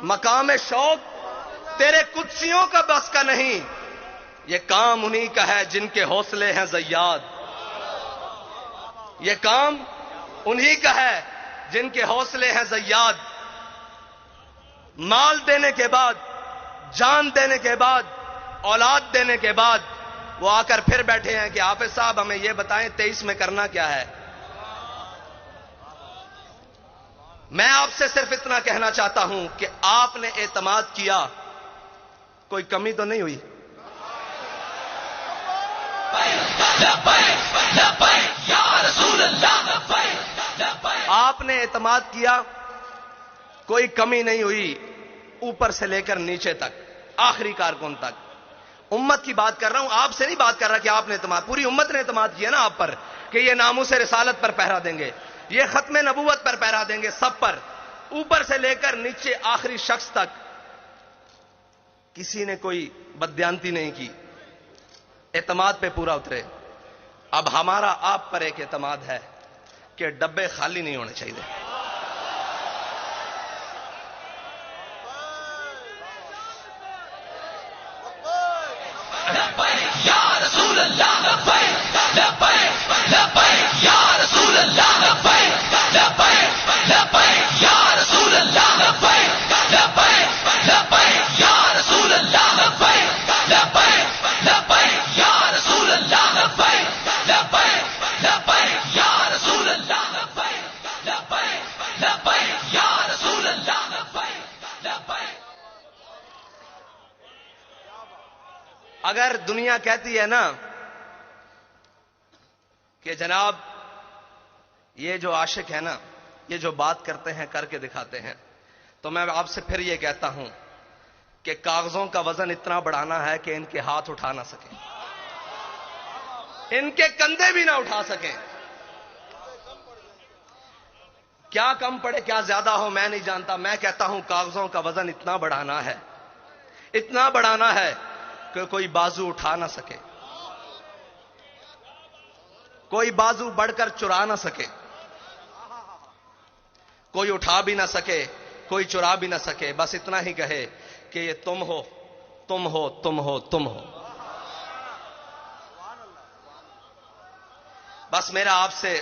مقام شوق تیرے قدسیوں کا بس کا نہیں، یہ کام انہی کا ہے جن کے حوصلے ہیں زیاد، یہ کام انہی کا ہے جن کے حوصلے ہیں زیاد۔ مال دینے کے بعد، جان دینے کے بعد، اولاد دینے کے بعد وہ آ کر پھر بیٹھے ہیں کہ حافظ صاحب ہمیں یہ بتائیں 23 میں کرنا کیا ہے۔ میں آپ سے صرف اتنا کہنا چاہتا ہوں کہ آپ نے اعتماد کیا، کوئی کمی تو نہیں ہوئی؟ آپ نے اعتماد کیا، کوئی کمی نہیں ہوئی، اوپر سے لے کر نیچے تک، آخری کارکن تک۔ امت کی بات کر رہا ہوں، آپ سے نہیں بات کر رہا کہ آپ نے اعتماد، پوری امت نے اعتماد کیا نا آپ پر کہ یہ ناموس رسالت پر پہرا دیں گے، یہ ختم نبوت پر پہرا دیں گے، سب پر، اوپر سے لے کر نیچے آخری شخص تک کسی نے کوئی بددیانتی نہیں کی، اعتماد پہ پورا اترے۔ اب ہمارا آپ پر ایک اعتماد ہے کہ ڈبے خالی نہیں ہونے چاہیے۔ اگر دنیا کہتی ہے نا کہ جناب یہ جو عاشق ہے نا، یہ جو بات کرتے ہیں کر کے دکھاتے ہیں، تو میں آپ سے پھر یہ کہتا ہوں کہ کاغذوں کا وزن اتنا بڑھانا ہے کہ ان کے ہاتھ اٹھا نہ سکیں، ان کے کندھے بھی نہ اٹھا سکیں۔ کیا کم پڑے کیا زیادہ ہو میں نہیں جانتا، میں کہتا ہوں کاغذوں کا وزن اتنا بڑھانا ہے، اتنا بڑھانا ہے کہ کوئی بازو اٹھا نہ سکے، کوئی بازو بڑھ کر چرا نہ سکے، کوئی اٹھا بھی نہ سکے، کوئی چرا بھی نہ سکے، بس اتنا ہی کہے کہ یہ تم ہو، تم ہو، تم ہو، تم ہو۔ بس میرا آپ سے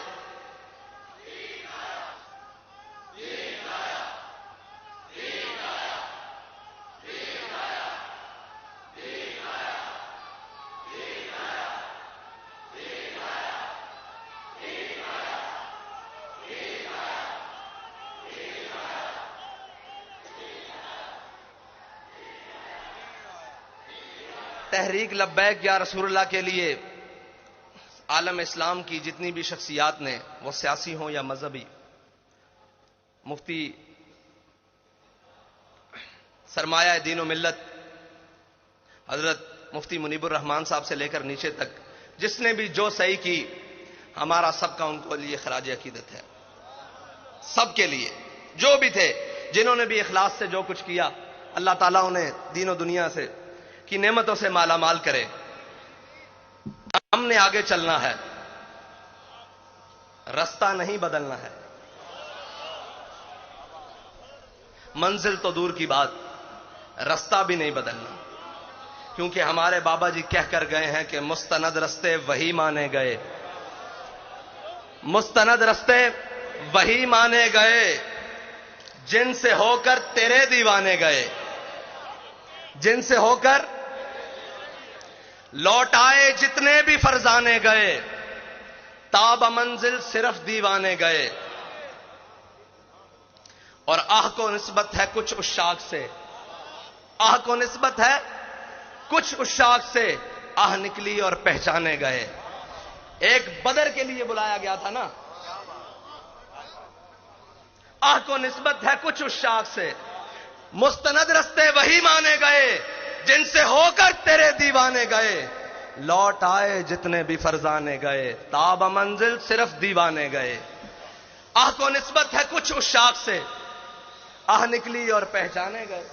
تحریک لبیک یا رسول اللہ کے لیے عالم اسلام کی جتنی بھی شخصیات نے، وہ سیاسی ہوں یا مذہبی، مفتی سرمایہ دین و ملت حضرت مفتی منیب الرحمان صاحب سے لے کر نیچے تک جس نے بھی جو صحیح کی، ہمارا سب کا ان کو لیے خراج عقیدت ہے، سب کے لیے جو بھی تھے، جنہوں نے بھی اخلاص سے جو کچھ کیا، اللہ تعالیٰ انہیں دین و دنیا سے کی نعمتوں سے مالا مال کرے۔ ہم نے آگے چلنا ہے، رستہ نہیں بدلنا ہے، منزل تو دور کی بات، رستہ بھی نہیں بدلنا، کیونکہ ہمارے بابا جی کہہ کر گئے ہیں کہ مستند رستے وہی مانے گئے، مستند رستے وہی مانے گئے جن سے ہو کر تیرے دیوانے گئے، جن سے ہو کر لوٹ آئے جتنے بھی فرزانے گئے، تاب منزل صرف دیوانے گئے۔ اور آہ کو نسبت ہے کچھ عشاق سے، آہ کو نسبت ہے کچھ عشاق سے، آہ نکلی اور پہچانے گئے۔ ایک بدر کے لیے بلایا گیا تھا نا، آہ کو نسبت ہے کچھ عشاق سے، مستند رستے وہی مانے گئے جن سے ہو کر تیرے دیوانے گئے، لوٹ آئے جتنے بھی فرزانے گئے، تاب منزل صرف دیوانے گئے۔ آہ کو نسبت ہے کچھ عشاق سے، آہ نکلی اور پہچانے گئے،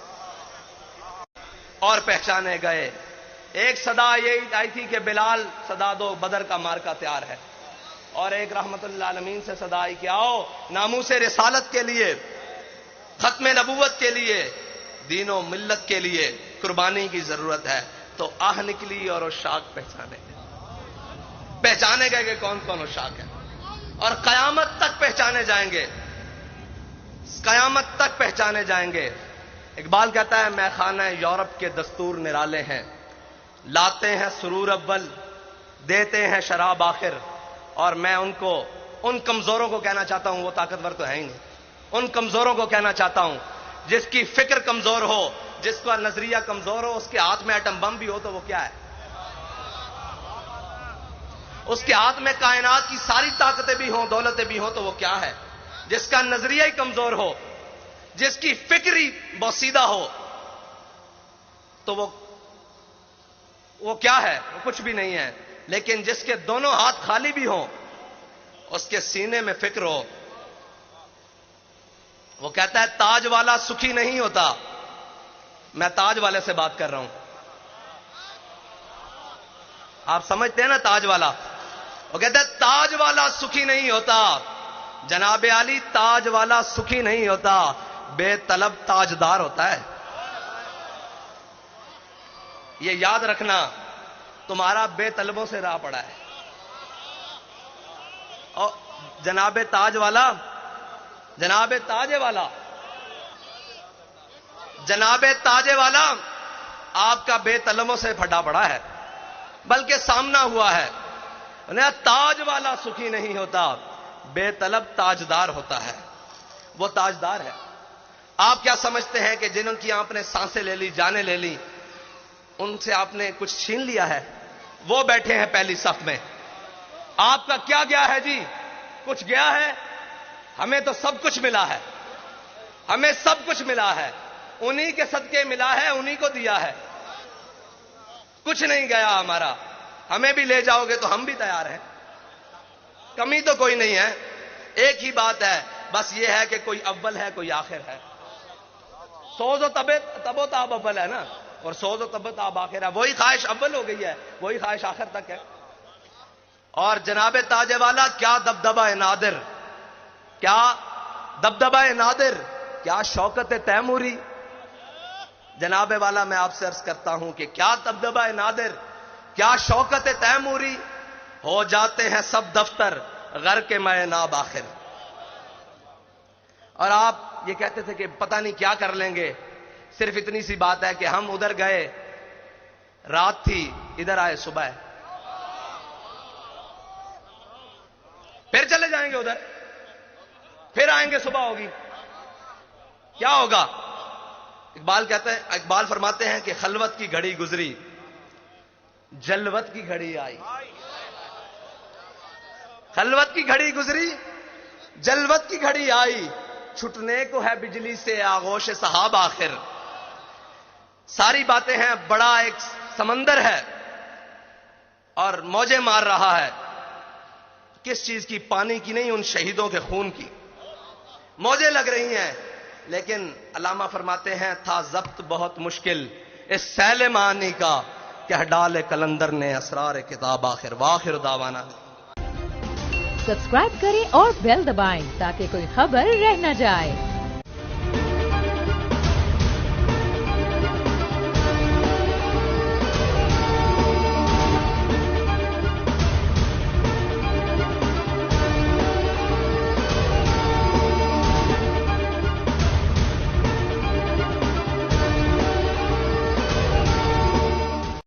اور پہچانے گئے۔ ایک صدا یہ آئی تھی کہ بلال صدا دو، بدر کا مارکا تیار ہے، اور ایک رحمت اللہ العالمین سے صدا آئی کہ آؤ ناموس رسالت کے لیے، ختم نبوت کے لیے دین و ملت کے لیے قربانی کی ضرورت ہے تو آہ نکلی اور عشاق پہچانے گئے کہ کون کون عشاق ہے، اور قیامت تک پہچانے جائیں گے، قیامت تک پہچانے جائیں گے۔ اقبال کہتا ہے میں خانہ یورپ کے دستور نرالے ہیں، لاتے ہیں سرور اول، دیتے ہیں شراب آخر، اور میں ان کمزوروں کو کہنا چاہتا ہوں، وہ طاقتور تو ہے ہی نہیں، ان کمزوروں کو کہنا چاہتا ہوں جس کی فکر کمزور ہو، جس کا نظریہ کمزور ہو، اس کے ہاتھ میں ایٹم بم بھی ہو تو وہ کیا ہے؟ اس کے ہاتھ میں کائنات کی ساری طاقتیں بھی ہوں، دولتیں بھی ہوں تو وہ کیا ہے؟ جس کا نظریہ ہی کمزور ہو، جس کی فکر ہی بوسیدہ ہو تو وہ کیا ہے؟ وہ کچھ بھی نہیں ہے۔ لیکن جس کے دونوں ہاتھ خالی بھی ہوں، اس کے سینے میں فکر ہو، وہ کہتا ہے تاج والا سکھی نہیں ہوتا۔ میں تاج والے سے بات کر رہا ہوں، آپ سمجھتے ہیں نا تاج والا؟ وہ کہتا ہے تاج والا سکھی نہیں ہوتا، جناب علی تاج والا سکھی نہیں ہوتا، بے طلب تاجدار ہوتا ہے۔ یہ یاد رکھنا، تمہارا بے طلبوں سے راہ پڑا ہے، اور جناب تاج والا، جناب تاج والا آپ کا بے طلبوں سے پھٹا پڑا ہے، بلکہ سامنا ہوا ہے۔ تاج والا سکھی نہیں ہوتا، بے طلب تاجدار ہوتا ہے۔ وہ تاجدار ہے۔ آپ کیا سمجھتے ہیں کہ جنہوں کی آپ نے سانسیں لے لی، جانیں لے لی، ان سے آپ نے کچھ چھین لیا ہے؟ وہ بیٹھے ہیں پہلی صف میں، آپ کا کیا گیا ہے جی؟ کچھ گیا ہے؟ ہمیں تو سب کچھ ملا ہے، ہمیں سب کچھ ملا ہے، انہی کے صدقے ملا ہے، انہی کو دیا ہے، کچھ نہیں گیا ہمارا۔ ہمیں بھی لے جاؤ گے تو ہم بھی تیار ہیں، کمی تو کوئی نہیں ہے۔ ایک ہی بات ہے، بس یہ ہے کہ کوئی اول ہے، کوئی آخر ہے۔ سوز و تب و تاب اول ہے نا، اور سوز و تب و تاب آخر ہے۔ وہی خواہش اول ہو گئی ہے، وہی خواہش آخر تک ہے۔ اور جناب تاج والا کیا دبدبہ نادر، کیا دبدبہ نادر، کیا شوکت تیموری۔ جناب والا میں آپ سے عرض کرتا ہوں کہ کیا دبدبہ نادر، کیا شوکت تیموری، ہو جاتے ہیں سب دفتر غر کے میں ناب آخر۔ اور آپ یہ کہتے تھے کہ پتہ نہیں کیا کر لیں گے، صرف اتنی سی بات ہے کہ ہم ادھر گئے رات تھی، ادھر آئے صبح، پھر چلے جائیں گے ادھر، پھر آئیں گے صبح ہوگی، کیا ہوگا؟ اقبال فرماتے ہیں کہ خلوت کی گھڑی گزری، جلوت کی گھڑی آئی۔ خلوت کی گھڑی گزری، جلوت کی گھڑی آئی، چھٹنے کو ہے بجلی سے آغوش صحاب آخر۔ ساری باتیں ہیں، بڑا ایک سمندر ہے اور موجیں مار رہا ہے۔ کس چیز کی؟ پانی کی نہیں، ان شہیدوں کے خون کی موجیں لگ رہی ہیں۔ لیکن علامہ فرماتے ہیں تھا ضبط بہت مشکل اس سیل معانی کا، کہ ڈالے کلندر نے اسرار کتاب آخر۔ واخر دعوانا۔ سبسکرائب کریں اور بیل دبائیں تاکہ کوئی خبر رہ نہ جائے۔